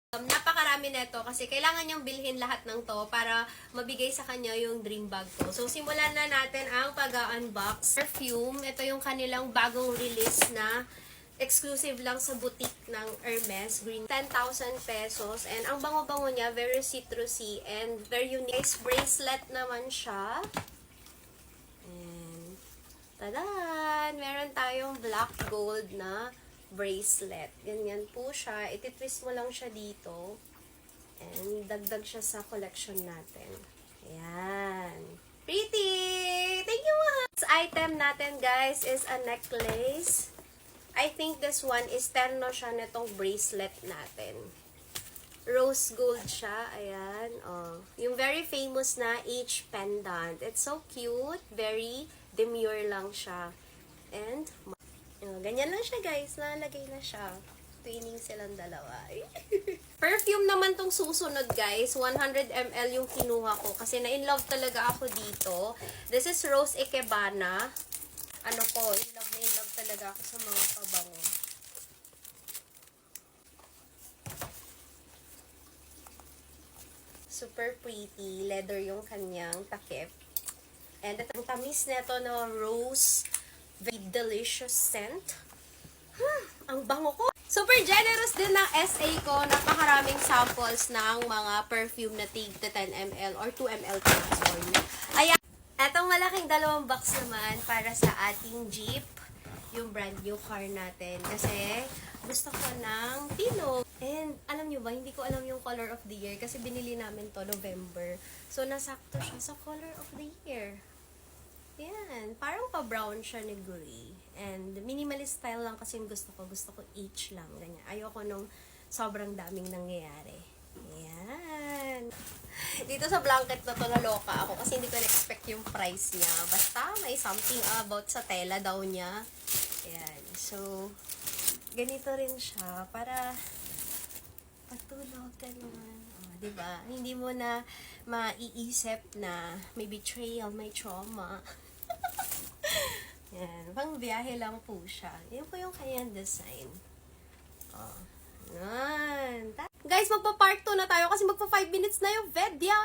Napakarami nito kasi kailangan niyang bilhin lahat ng to para mabigay sa kanya yung dream bag ko. So, simulan na natin ang pag-unbox. Perfume, ito yung kanilang bagong release na exclusive lang sa boutique ng Hermes. Green, 10,000 pesos. And ang bango-bango niya, very citrusy and very unique. Bracelet naman siya. And, tadan! Meron tayong black gold na bracelet. Ganyan po siya. Ititwist mo lang siya dito. And dagdag siya sa collection natin. Ayan. Pretty! Thank you, mahal! This item natin, guys, is a necklace. I think this one is terno siya nitong bracelet natin. Rose gold siya. Ayan. Oh. Yung very famous na H pendant. It's so cute. Very demure lang siya. And ganyan lang siya, guys. Nalagay na siya. Twinning silang dalawa. Perfume naman tong susunod, guys. 100 ml yung kinuha ko. Kasi na-in-love talaga ako dito. This is Rose Ikebana. Ano ko, in-love talaga ako sa mga pabango. Super pretty. Leather yung kanyang takip. And ang tamis nito na rose. Very delicious scent. Ang bango ko. Super generous din ng SA ko. Napakaraming samples ng mga perfume na tig 10 ml or 2 ml pa. Sorry. Ayan. Etong malaking dalawang box naman para sa ating Jeep. Yung brand new car natin. Kasi gusto ko ng pillow. And alam nyo ba, hindi ko alam yung color of the year. Kasi binili namin to November. So nasakto siya sa color of the year. Yan. Parang pa-brown siya ni gray. And minimalist style lang kasi yung gusto ko. Gusto ko H lang. Ganyan. Ayoko nung sobrang daming nangyayari. Yan. Dito sa blanket na to, naloka ako kasi hindi ko na-expect yung price niya. Basta may something about sa tela daw niya. Yan. So, ganito rin siya. Para patulog ka naman. Diba? Hindi mo na maiisip na may betrayal, may trauma. Yan. Pang biyahe lang po siya. Yan po yung kanyang design. Oh. Yan. Guys, magpa-part 2 na tayo kasi magpa 5 minutes na yung video.